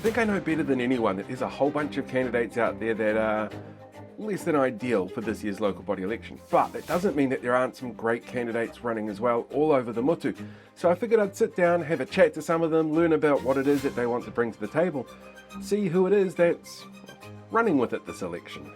think I know better than anyone that there's a whole bunch of candidates out there that are less than ideal for this year's local body election. But that doesn't mean that there aren't some great candidates running as well all over the Motu. So I figured I'd sit down, have a chat to some of them, learn about what it is that they want to bring to the table, see who it is that's running with it this election.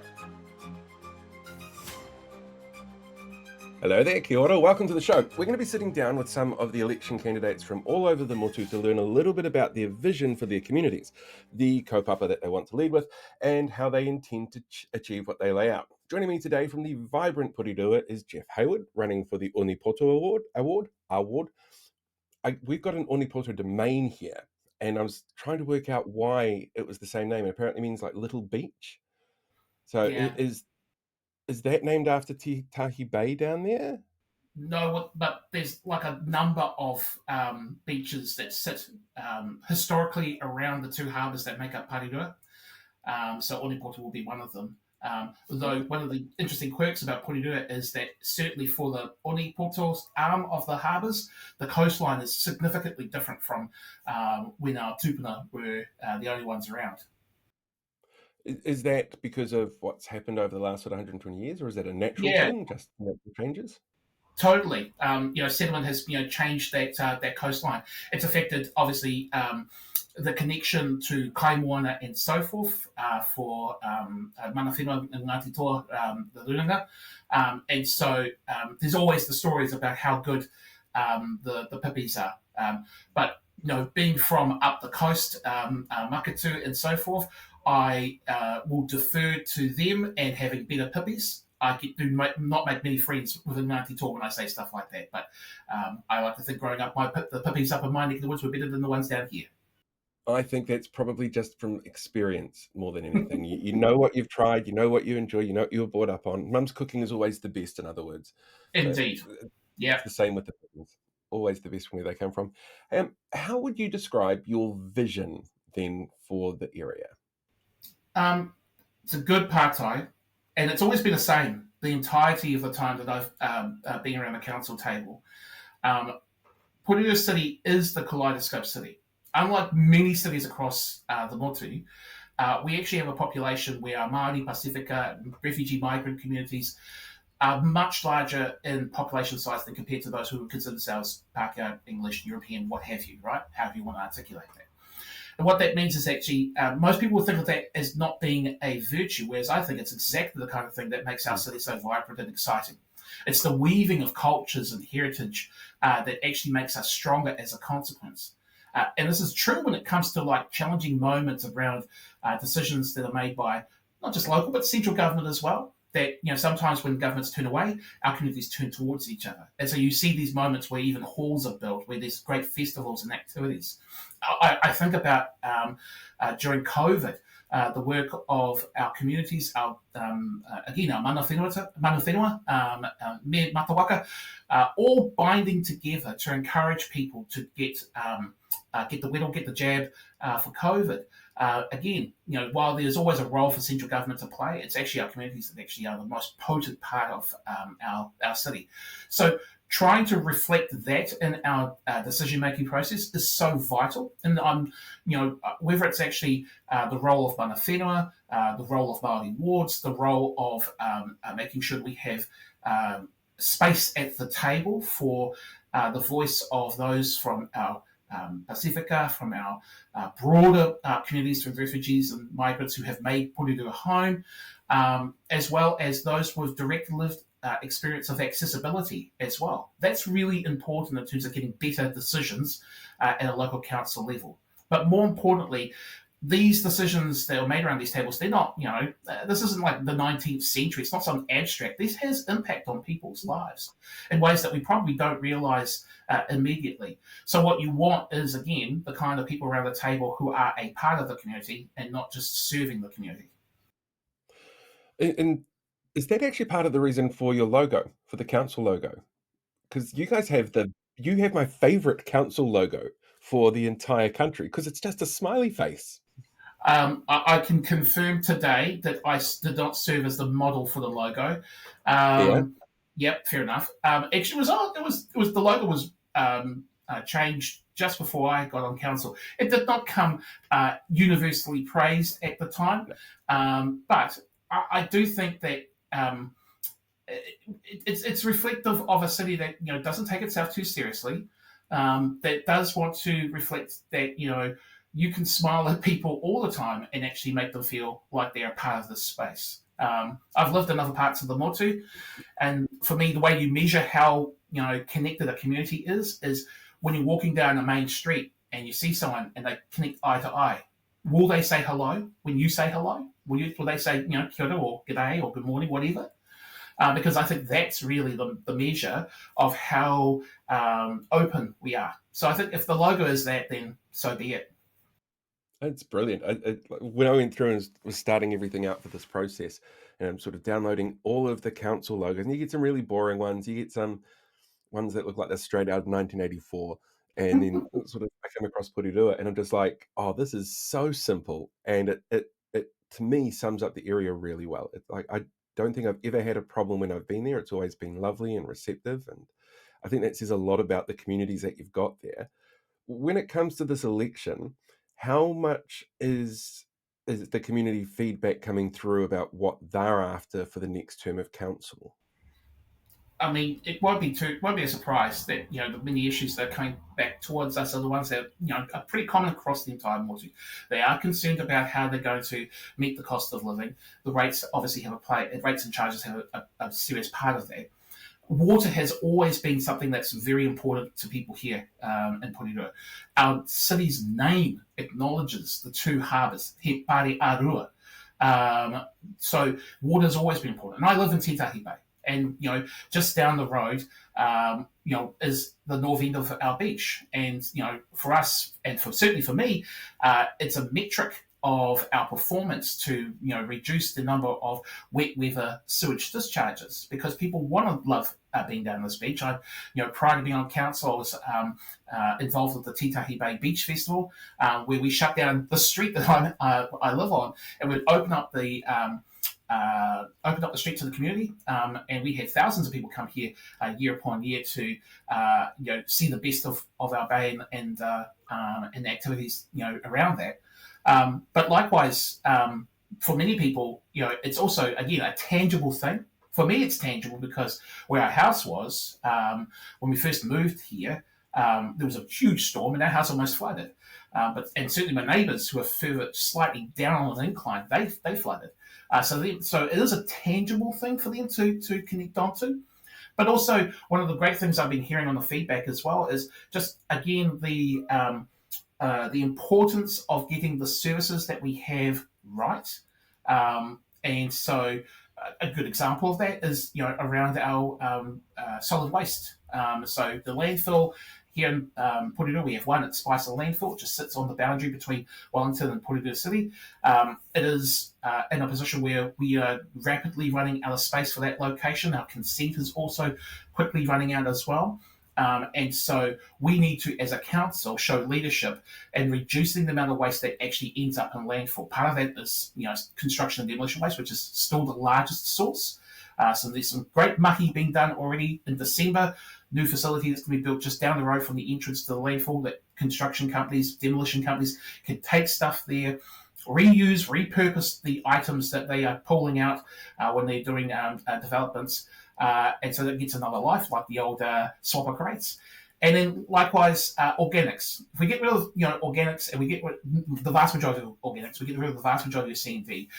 Hello there, kia ora. Welcome to the show. We're going to be sitting down with some of the election candidates from all over the Motu to learn a little bit about their vision for their communities, the kaupapa that they want to lead with, and how they intend to achieve what they lay out. Joining me today from the vibrant Porirua is Geoff Hayward, running for the Onepoto award. We've got an Onepoto domain here, and I was trying to work out why it was the same name. It apparently means like little beach. So Yeah. Is that named after Tahi Bay down there? No, but there's like a number of beaches that sit historically around the two harbours that make up Porirua. So Onepoto will be one of them. Although one of the interesting quirks about Porirua is that certainly for the Onepoto arm of the harbours, the coastline is significantly different from whenua Tupuna were the only ones around. Is that because of what's happened over the last 120 years, or is that a natural thing, just natural changes? Totally. Settlement has changed that coastline. It's affected obviously the connection to kai moana and so forth for mana whenua and Ngāti Toa, the Runanga. And so there's always the stories about how good the pipis are. But being from up the coast, Makatu and so forth, I will defer to them and having better pipis. I do not make many friends with Ngāti Toa when I say stuff like that, but I like to think growing up, the pipis up in my neck of the woods were better than the ones down here. I think that's probably just from experience more than anything. You know what you've tried, you know what you enjoy, you know what you were brought up on. Mum's cooking is always the best, in other words. Indeed. So Yeah. it's the same with the pipis. Always the best from where they come from. How would you describe your vision then for the area? It's a good partai, and it's always been the same the entirety of the time that I've been around the council table. Porirua City is the kaleidoscope city. Unlike many cities across the Motu, we actually have a population where our Māori, Pasifika, refugee migrant communities are much larger in population size than compared to those who would consider themselves Pākehā, English, European, what have you, right? However you want to articulate that. And what that means is actually, most people think of that as not being a virtue, whereas I think it's exactly the kind of thing that makes our city so vibrant and exciting. It's the weaving of cultures and heritage that actually makes us stronger as a consequence. And this is true when it comes to like challenging moments around decisions that are made by not just local, but central government as well. That sometimes when governments turn away, our communities turn towards each other. And so you see these moments where even halls are built, where there's great festivals and activities. I think about during COVID, the work of our communities, our mana whenua, me matawaka, all binding together to encourage people to get the wettle, get the jab for COVID. Again, while there's always a role for central government to play, it's actually our communities that actually are the most potent part of our city. So trying to reflect that in our decision-making process is so vital. And whether it's actually the role of mana whenua, the role of Māori wards, the role of making sure we have space at the table for the voice of those from our Pasifika, from our broader communities of refugees and migrants who have made Porirua home, as well as those with direct lived experience of accessibility as well. That's really important in terms of getting better decisions at a local council level. But more importantly, these decisions that are made around these tables, they're not, this isn't like the 19th century. It's not some abstract. This has impact on people's lives in ways that we probably don't realise immediately. So what you want is, again, the kind of people around the table who are a part of the community and not just serving the community. And is that actually part of the reason for your logo, for the council logo? Because you guys have my favourite council logo for the entire country, because it's just a smiley face. I can confirm today that I did not serve as the model for the logo. Yep, fair enough. Actually, it was the logo was changed just before I got on council. It did not come universally praised at the time, but I do think that it's reflective of a city that doesn't take itself too seriously, that does want to reflect that you can smile at people all the time and actually make them feel like they're a part of this space. I've lived in other parts of the Motu, and for me, the way you measure how connected a community is when you're walking down a main street and you see someone and they connect eye to eye. Will they say hello when you say hello? Will they say kia ora or g'day or good morning, whatever? Because I think that's really the measure of how open we are. So I think if the logo is that, then so be it. It's brilliant. When I went through and was starting everything out for this process, and I'm sort of downloading all of the council logos, and you get some really boring ones. You get some ones that look like they're straight out of 1984, and then sort of I come across Porirua, and I'm just like, oh, this is so simple, and it to me sums up the area really well. It's like I don't think I've ever had a problem when I've been there. It's always been lovely and receptive, and I think that says a lot about the communities that you've got there. When it comes to this election, how much is the community feedback coming through about what they're after for the next term of council? I mean, it won't be a surprise that the many issues that are coming back towards us are the ones that are pretty common across the entire Motu. They are concerned about how they're going to meet the cost of living. The rates obviously rates and charges have a serious part of that. Water has always been something that's very important to people here in Porirua. Our city's name acknowledges the two harbours, He Porirua. So water's always been important. And I live in Titahi Bay. And just down the road, is the north end of our beach. And for us, and certainly for me, it's a metric of our performance to reduce the number of wet weather sewage discharges, because people want to love being down this beach. Prior to being on council, I was involved with the Titahi Bay Beach Festival, where we shut down the street that I live on, and we'd open up the street to the community, and we had thousands of people come here year upon year to see the best of our bay and the activities around that. But likewise, for many people, it's also again a tangible thing. For me, it's tangible because where our house was when we first moved here, there was a huge storm and our house almost flooded. And certainly my neighbours who are further slightly down on an incline, they flooded. So it is a tangible thing for them to connect onto. But also one of the great things I've been hearing on the feedback as well is just again the importance of getting the services that we have right. And so a good example of that is around our solid waste. So the landfill here in Porirua, we have one at Spicer Landfill, which just sits on the boundary between Wellington and Porirua City. It is in a position where we are rapidly running out of space for that location. Our consent is also quickly running out as well. And so we need to, as a council, show leadership in reducing the amount of waste that actually ends up in landfill. Part of that is, construction and demolition waste, which is still the largest source. So there's some great mahi being done already in December. New facility that's going to be built just down the road from the entrance to the landfill that construction companies, demolition companies can take stuff there, reuse, repurpose the items that they are pulling out when they're doing developments. And so that gets another life, like the old swapper crates. And then likewise, organics. If we get rid of organics and we get rid of the vast majority of organics, we get rid of the vast majority of C&D,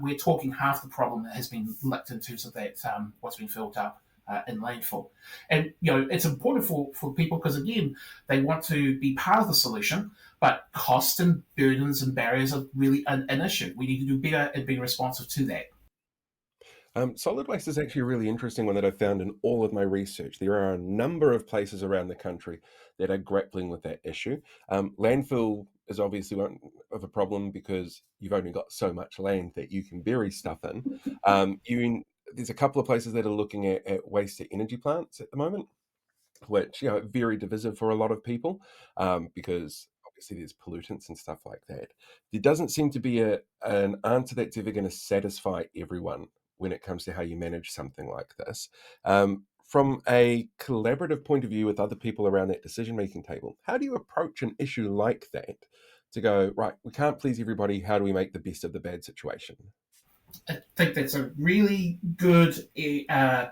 we're talking half the problem that has been licked in terms of that what's been filled up in landfill. And it's important for people because again, they want to be part of the solution, but cost and burdens and barriers are really an issue. We need to do better at being responsive to that. Solid waste is actually a really interesting one that I found in all of my research. There are a number of places around the country that are grappling with that issue. Landfill is obviously one of a problem because you've only got so much land that you can bury stuff in. There's a couple of places that are looking at waste to energy plants at the moment, which very divisive for a lot of people because obviously there's pollutants and stuff like that. There doesn't seem to be an answer that's ever going to satisfy everyone when it comes to how you manage something like this. from a collaborative point of view with other people around that decision-making table, how do you approach an issue like that to go, right, we can't please everybody, how do we make the best of the bad situation? I think that's a really good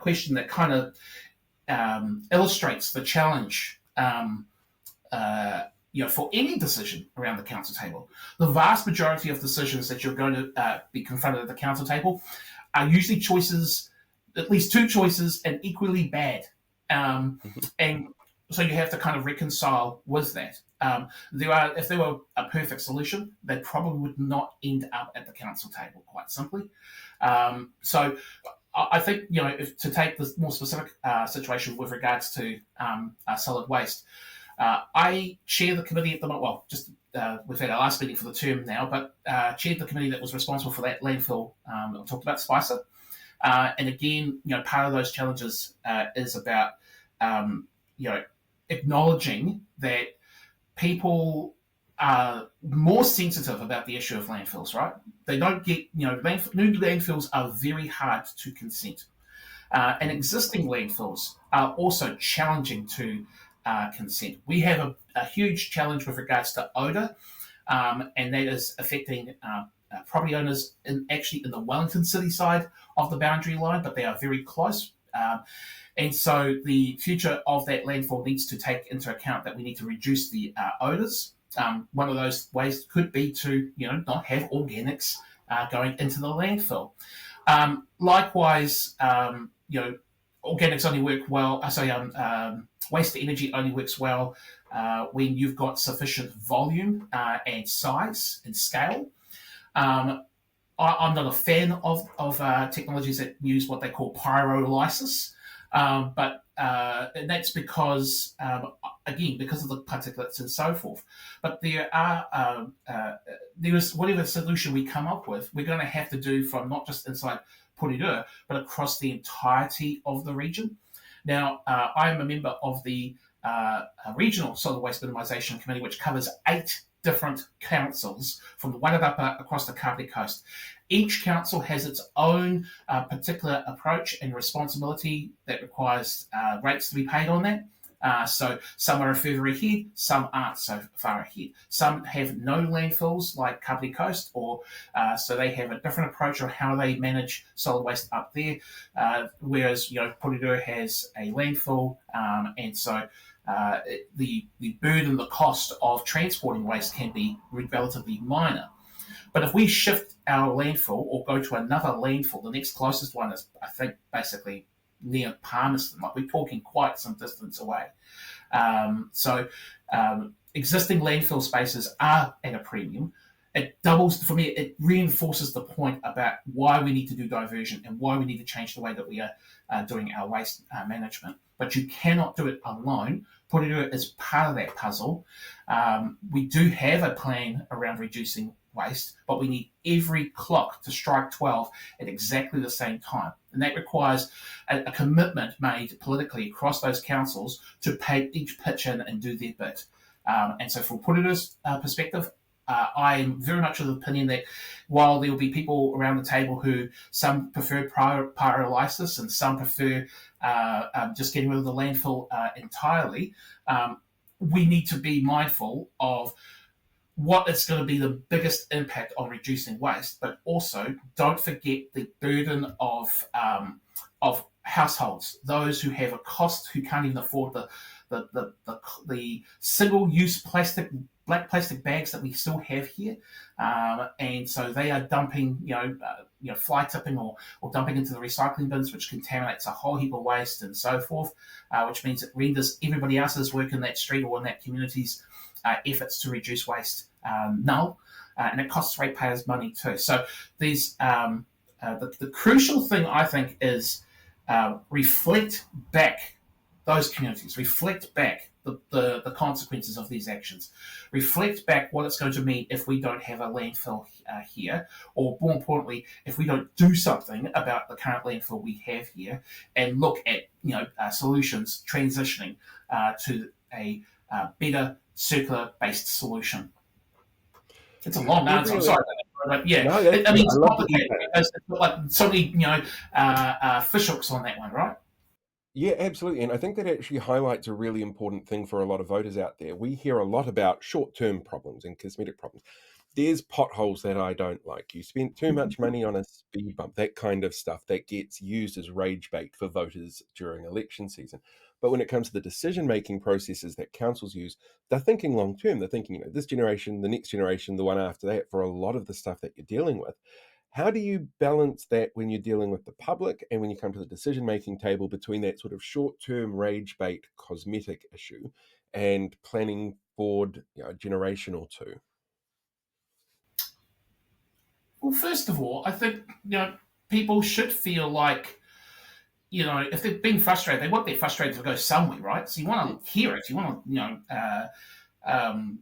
question that kind of illustrates the challenge for any decision around the council table. The vast majority of decisions that you're going to be confronted at the council table are usually choices, at least two choices, and equally bad. And so you have to kind of reconcile with that. If there were a perfect solution, they probably would not end up at the council table, quite simply. So I think, if to take this more specific situation with regards to solid waste, I chair the committee at the moment. Well, we've had our last meeting for the term now, but chaired the committee that was responsible for that landfill. I talked about Spicer, and again, part of those challenges is about acknowledging that people are more sensitive about the issue of landfills. Right? They don't get new landfills are very hard to consent, and existing landfills are also challenging to consent. We have a huge challenge with regards to odour, and that is affecting property owners in the Wellington City side of the boundary line, but they are very close. And so the future of that landfill needs to take into account that we need to reduce the odours. One of those ways could be to not have organics going into the landfill. Likewise, organics only work well. Waste to energy only works well when you've got sufficient volume and size and scale. I'm not a fan of technologies that use what they call pyrolysis, but that's because, because of the particulates and so forth. But there is whatever solution we come up with, we're going to have to do from not just inside Porirua, but across the entirety of the region. Now, I am a member of the Regional Solid Waste Minimisation Committee, which covers 8 different councils from the Wairarapa across the Kapiti Coast. Each council has its own particular approach and responsibility that requires rates to be paid on that. So some are further ahead, some aren't so far ahead. Some have no landfills like Kapiti Coast, or so they have a different approach on how they manage solid waste up there. Whereas Porirua has a landfill, and so the burden, the cost of transporting waste can be relatively minor. But if we shift our landfill or go to another landfill, the next closest one is, I think, basically near Palmerston. Like, we're talking quite some distance away. So existing landfill spaces are at a premium. It doubles, for me, it reinforces the point about why we need to do diversion and why we need to change the way that we are doing our waste management. But you cannot do it alone. Porirua is part of that puzzle. We do have a plan around reducing waste, but we need every clock to strike 12 at exactly the same time. And that requires a commitment made politically across those councils to pay each pitch in and do their bit. And so from Porirua's perspective, I am very much of the opinion that while there will be people around the table who some prefer pyrolysis and some prefer just getting rid of the landfill entirely, we need to be mindful of what is going to be the biggest impact on reducing waste, but also don't forget the burden of households, those who have a cost, who can't even afford the single-use black plastic bags that we still have here, and so they are dumping, fly tipping or dumping into the recycling bins, which contaminates a whole heap of waste and so forth, which means it renders everybody else's work in that street or in that community's efforts to reduce waste null, and it costs ratepayers money too. So these the crucial thing, I think, is reflect back those communities, reflect back the consequences of these actions, reflect back what it's going to mean if we don't have a landfill here, or more importantly, if we don't do something about the current landfill we have here, and look at solutions transitioning to a better circular-based solution. It's a long answer. I'm sorry, but yeah, No, it's complicated because it's got like so many fish hooks on that one, right? Yeah, absolutely. And I think that actually highlights a really important thing for a lot of voters out there. We hear a lot about short term problems and cosmetic problems. There's potholes that I don't like. You spent too much money on a speed bump, that kind of stuff that gets used as rage bait for voters during election season. But when it comes to the decision making processes that councils use, they're thinking long term. They're thinking, this generation, the next generation, the one after that, for a lot of the stuff that you're dealing with. How do you balance that when you're dealing with the public and when you come to the decision making table between that sort of short term rage bait cosmetic issue and planning forward a generation or two? Well, first of all, I think people should feel like if they've been frustrated, they want their frustration to go somewhere, right? So you want to hear it. You want to um,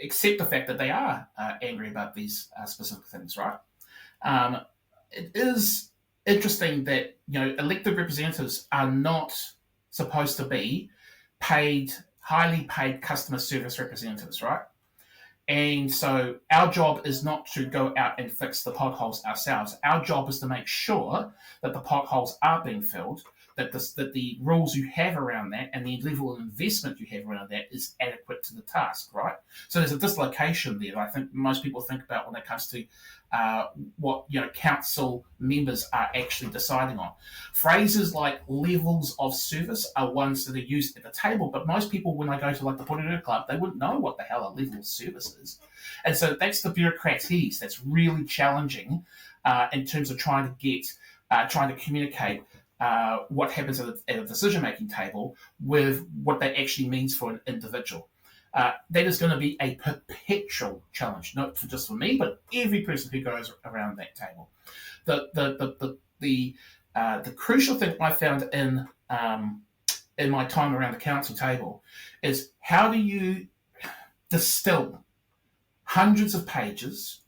accept the fact that they are angry about these specific things, right? It is interesting that elected representatives are not supposed to be highly paid customer service representatives, right? And so our job is not to go out and fix the potholes ourselves. Our job is to make sure that the potholes are being filled, that the rules you have around that and the level of investment you have around that is adequate to the task, right? So there's a dislocation there that I think most people think about when it comes to what council members are actually deciding on. Phrases like levels of service are ones that are used at the table, but most people, when they go to like the Porirua Club, they wouldn't know what the hell a level of service is. And so that's the bureaucraties that's really challenging in terms of trying to communicate what happens at a decision-making table with what that actually means for an individual. That is going to be a perpetual challenge, not just for me, but every person who goes around that table. The crucial thing I found in my time around the council table is how do you distill hundreds of pages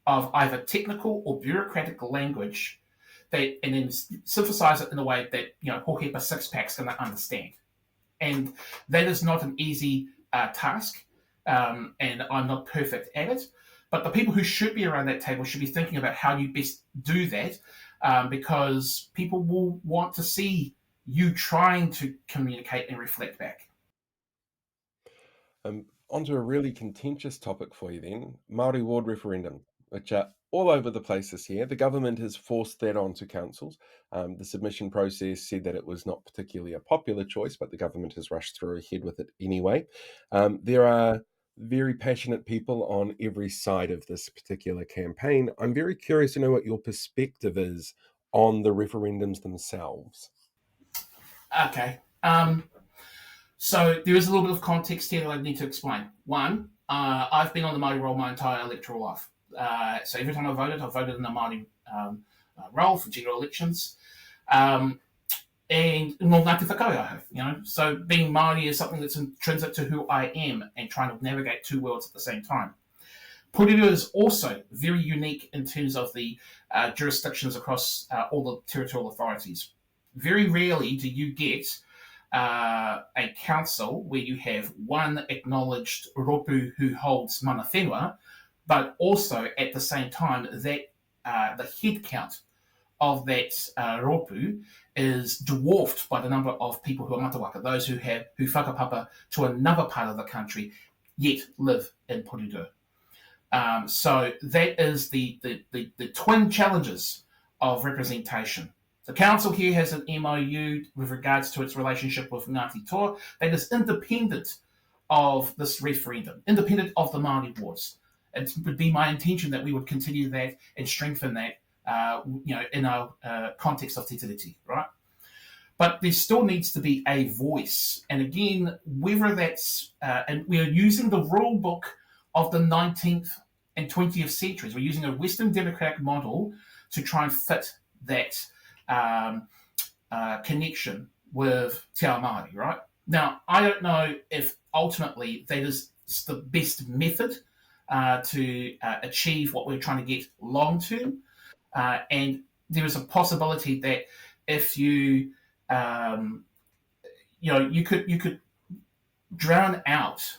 of either technical or bureaucratic language and then synthesize it in a way that Hohepa six-pack's going to understand. And that is not an easy task, and I'm not perfect at it. But the people who should be around that table should be thinking about how you best do that, because people will want to see you trying to communicate and reflect back. Onto a really contentious topic for you then, Māori ward referendum, which are all over the place this year. The government has forced that onto councils. The submission process said that it was not particularly a popular choice, but the government has rushed through ahead with it anyway. There are very passionate people on every side of this particular campaign. I'm very curious to know what your perspective is on the referendums themselves. Okay. So there is a little bit of context here that I need to explain. One, I've been on the Māori roll my entire electoral life. So every time I voted in the Māori role for general elections. And no Ngāti Whakau, So being Māori is something that's intrinsic to who I am and trying to navigate two worlds at the same time. Porirua is also very unique in terms of the jurisdictions across all the territorial authorities. Very rarely do you get a council where you have one acknowledged ropu who holds mana whenua, but also at the same time that the head count of that ropu is dwarfed by the number of people who are matawaka, those who whakapapa to another part of the country, yet live in Porirua. So that is the twin challenges of representation. The council here has an MOU with regards to its relationship with Ngāti Toa that is independent of this referendum, independent of the Māori wards. It would be my intention that we would continue that and strengthen that, in our context of Te Tiriti, right? But there still needs to be a voice. And again, whether that's, and we are using the rule book of the 19th and 20th centuries. We're using a Western democratic model to try and fit that connection with Te Ao Māori, right? Now, I don't know if ultimately that is the best method to achieve what we're trying to get long term. And there is a possibility that if you, you could drown out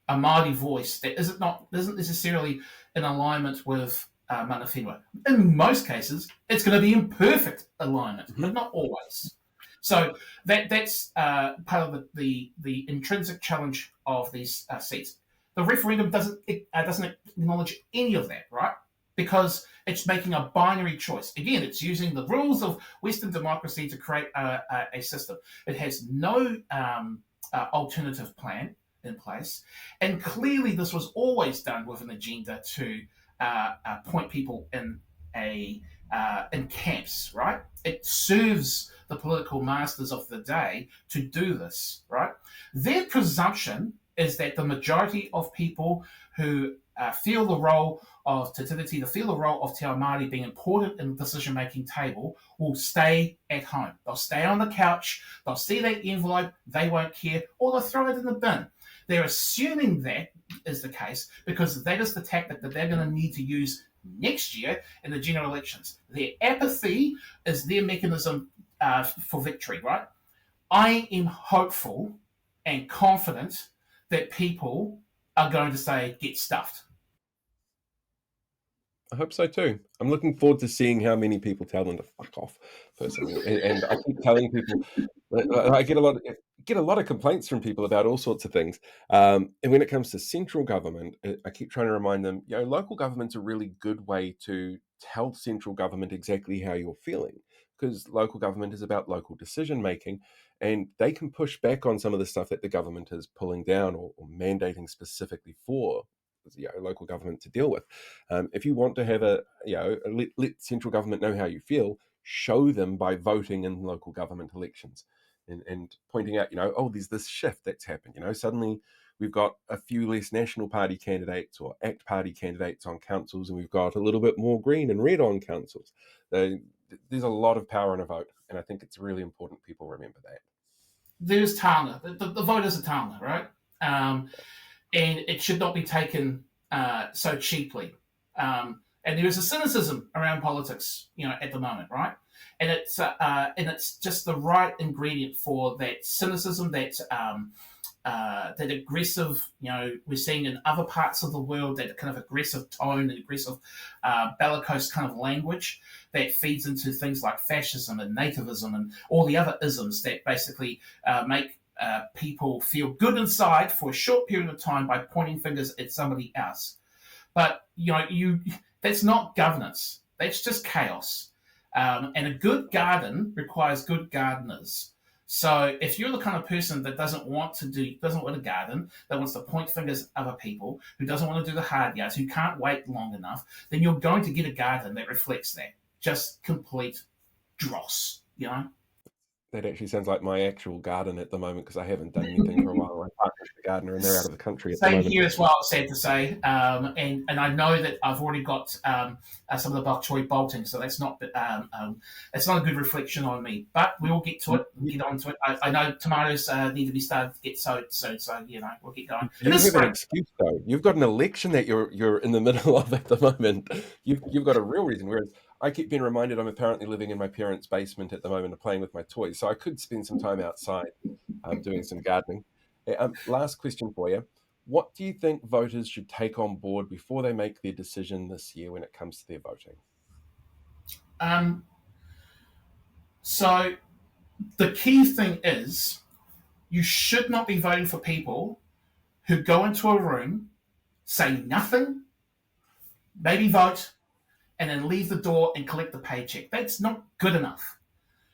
a Māori voice that isn't necessarily in alignment with mana whenua. In most cases, it's going to be in perfect alignment, but not always. So that's part of the intrinsic challenge of these seats. The referendum doesn't acknowledge any of that, right? Because it's making a binary choice. Again, it's using the rules of Western democracy to create a system. It has no alternative plan in place, and clearly this was always done with an agenda to point people in camps, right? It serves the political masters of the day to do this, right? Their presumption is that the majority of people who feel the role of Te Tiriti, feel the role of Te Ao Māori being important in the decision-making table, will stay at home. They'll stay on the couch, they'll see that envelope, they won't care, or they'll throw it in the bin. They're assuming that is the case because that is the tactic that they're going to need to use next year in the general elections. Their apathy is their mechanism for victory, right? I am hopeful and confident that people are going to say, get stuffed. I hope so too. I'm looking forward to seeing how many people tell them to fuck off, personally. And I keep telling people, I get a lot of complaints from people about all sorts of things. And when it comes to central government, I keep trying to remind them, local government's a really good way to tell central government exactly how you're feeling, because local government is about local decision making, and they can push back on some of the stuff that the government is pulling down or mandating specifically for local government to deal with. If you want to have let central government know how you feel, show them by voting in local government elections and pointing out, there's this shift that's happened. Suddenly we've got a few less National Party candidates or ACT Party candidates on councils, and we've got a little bit more green and red on councils. There's a lot of power in a vote, and I think it's really important people remember that. There's taonga. The vote is a taonga, right? And it should not be taken so cheaply. And there is a cynicism around politics, at the moment, right? And it's just the right ingredient for that cynicism, that aggressive, we're seeing in other parts of the world, that kind of aggressive tone and aggressive bellicose kind of language that feeds into things like fascism and nativism and all the other isms that basically make people feel good inside for a short period of time by pointing fingers at somebody else. But that's not governance. That's just chaos. And a good garden requires good gardeners. So if you're the kind of person that doesn't want to garden, that wants to point fingers at other people, who doesn't want to do the hard yards, who can't wait long enough, then you're going to get a garden that reflects that. Just complete dross, That actually sounds like my actual garden at the moment, because I haven't done anything for a while. I partnered with the gardener and they're out of the country at the moment. Same here as well, sad to say. And I know that I've already got some of the bok choy bolting, so that's not it's not a good reflection on me. But we will get to it. We'll get on to it. I know tomatoes need to be started to get sowed soon, so we'll get going. You have an excuse though. You've got an election that you're in the middle of at the moment. You've got a real reason. Whereas I keep being reminded I'm apparently living in my parents' basement at the moment and playing with my toys. So I could spend some time outside doing some gardening. Last question for you. What do you think voters should take on board before they make their decision this year when it comes to their voting? So the key thing is you should not be voting for people who go into a room, say nothing, maybe vote, and then leave the door and collect the paycheck. That's not good enough.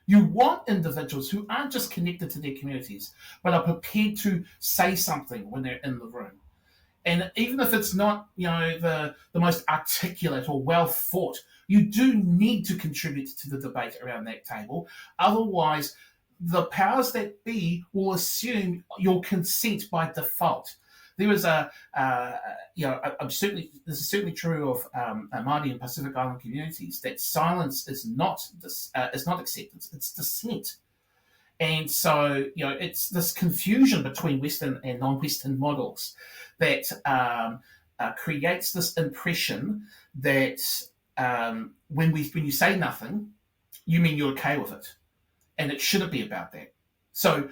You want individuals who aren't just connected to their communities, but are prepared to say something when they're in the room. And even if it's not, the most articulate or well thought, you do need to contribute to the debate around that table. Otherwise, the powers that be will assume your consent by default. There is this is certainly true of Māori and Pacific Island communities, that silence is not acceptance, it's dissent. And so, it's this confusion between Western and non-Western models that creates this impression that when you say nothing, you mean you're okay with it. And it shouldn't be about that. So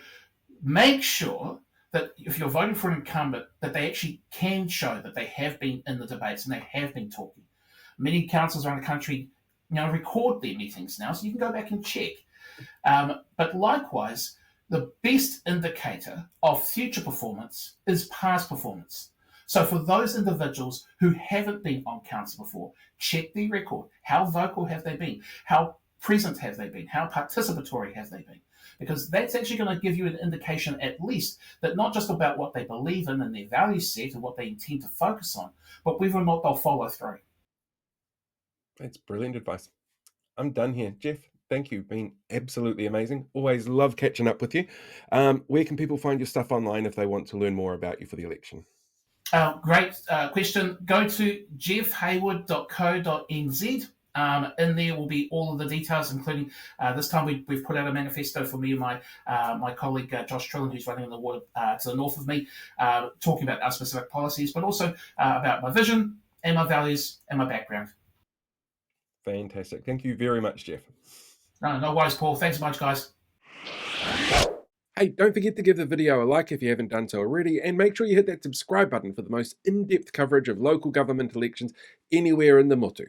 make sure that if you're voting for an incumbent, that they actually can show that they have been in the debates and they have been talking. Many councils around the country, record their meetings now, so you can go back and check. But likewise, the best indicator of future performance is past performance. So for those individuals who haven't been on council before, check their record. How vocal have they been? How present have they been? How participatory have they been? Because that's actually going to give you an indication, at least, that not just about what they believe in and their value set and what they intend to focus on, but whether or not they'll follow through. That's brilliant advice. I'm done here. Geoff, thank you. Been absolutely amazing. Always love catching up with you. Where can people find your stuff online if they want to learn more about you for the election? Great question. Go to geoffhayward.co.nz. In there will be all of the details, including this time we've put out a manifesto for me and my colleague Josh Trillin, who's running in the water to the north of me, talking about our specific policies, but also about my vision and my values and my background. Fantastic. Thank you very much, Geoff. No worries, Paul. Thanks so much, guys. Hey, don't forget to give the video a like if you haven't done so already, and make sure you hit that subscribe button for the most in-depth coverage of local government elections anywhere in the Motu.